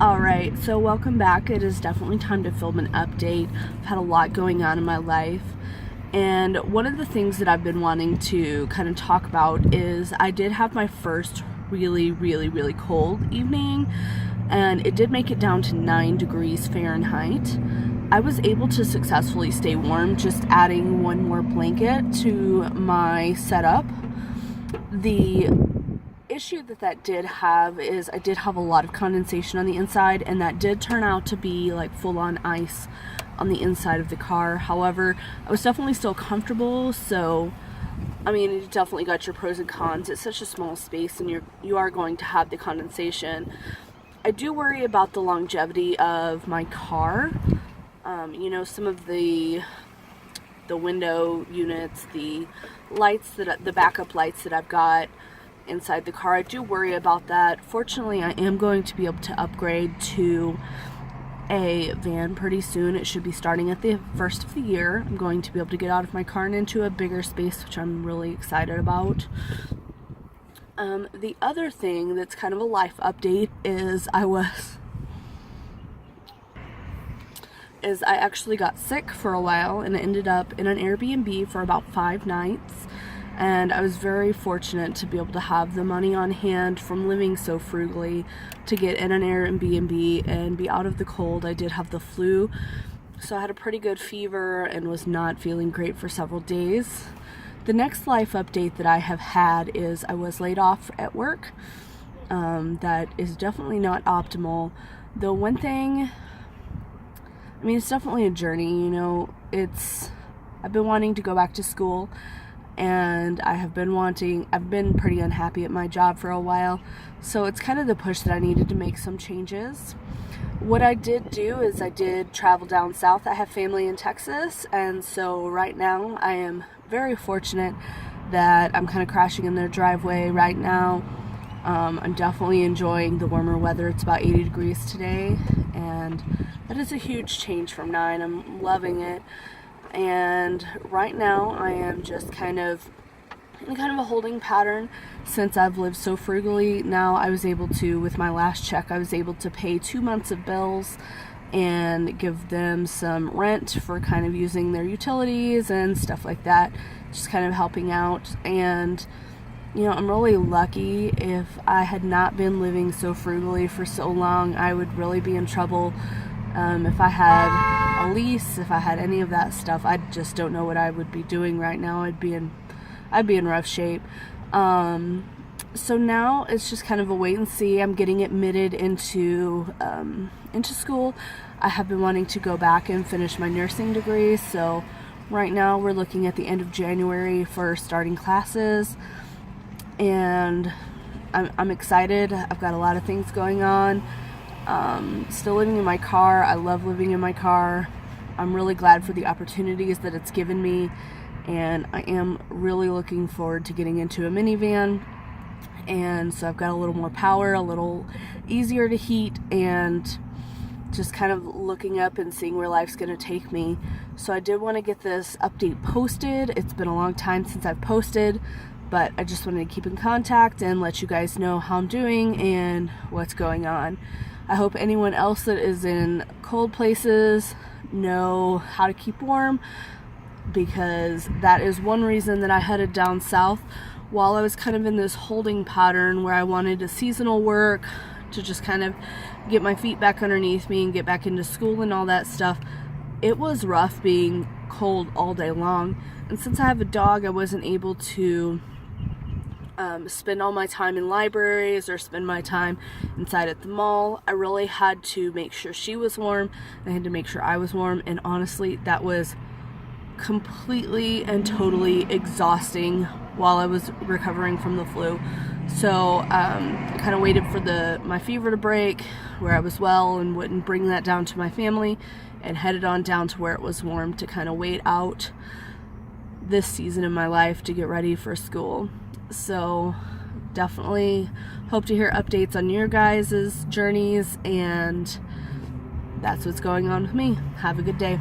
Alright, so welcome back. It is definitely time to film an update. I've had a lot going on in my life, and one of the things that I've been wanting to kind of talk about is I did have my first really cold evening, and it did make it down to 9 degrees Fahrenheit. I was able to successfully stay warm just adding one more blanket to my setup. The issue that did have is I did have a lot of condensation on the inside, and that did turn out to be like full-on ice on the inside of the car. However, I was definitely still comfortable, so I mean, it definitely got your pros and cons. It's such a small space, and you are going to have the condensation. I do worry about the longevity of my car. Some of the window units, the lights, the backup lights that I've got inside the car, I do worry about that. Fortunately, I am going to be able to upgrade to a van pretty soon. It should be starting at the first of the year. I'm going to be able to get out of my car and into a bigger space, which I'm really excited about. The other thing that's kind of a life update is I actually got sick for a while and ended up in an Airbnb for about 5 nights. And I was very fortunate to be able to have the money on hand from living so frugally to get in an Airbnb and be out of the cold. I did have the flu, so I had a pretty good fever and was not feeling great for several days. The next life update that I have had is I was laid off at work. That is definitely not optimal. The one thing, it's definitely a journey, I've been wanting to go back to school, and I've been pretty unhappy at my job for a while, so it's kind of the push that I needed to make some changes. What I did do is I did travel down south. I have family in Texas, and so right now I am very fortunate that I'm kind of crashing in their driveway right now. I'm definitely enjoying the warmer weather. It's about 80 degrees today, and that is a huge change from 9. I'm loving it. And right now I am just kind of in a holding pattern since I've lived so frugally. Now I was able to, with my last check, I was able to pay 2 months of bills and give them some rent for kind of using their utilities and stuff like that, just kind of helping out. And I'm really lucky. If I had not been living so frugally for so long, I would really be in trouble. If I had a lease, if I had any of that stuff, I just don't know what I would be doing right now. I'd be in rough shape. So now it's just kind of a wait and see. I'm getting admitted into school. I have been wanting to go back and finish my nursing degree. So right now we're looking at the end of January for starting classes, and I'm excited. I've got a lot of things going on. Still living in my car. I love living in my car. I'm really glad for the opportunities that it's given me, and I am really looking forward to getting into a minivan. And so I've got a little more power, a little easier to heat, and just kind of looking up and seeing where life's going to take me. So I did want to get this update posted. It's been a long time since I've posted, but I just wanted to keep in contact and let you guys know how I'm doing and what's going on. I hope anyone else that is in cold places know how to keep warm, because that is one reason that I headed down south while I was kind of in this holding pattern where I wanted a seasonal work to just kind of get my feet back underneath me and get back into school and all that stuff. It was rough being cold all day long, and since I have a dog, I wasn't able to spend all my time in libraries or spend my time inside at the mall. I really had to make sure she was warm. I had to make sure I was warm, and honestly, that was completely and totally exhausting while I was recovering from the flu. So I kind of waited for my fever to break where I was well and wouldn't bring that down to my family, and headed on down to where it was warm to kind of wait out this season in my life to get ready for school. So definitely hope to hear updates on your guys' journeys, and that's what's going on with me. Have a good day.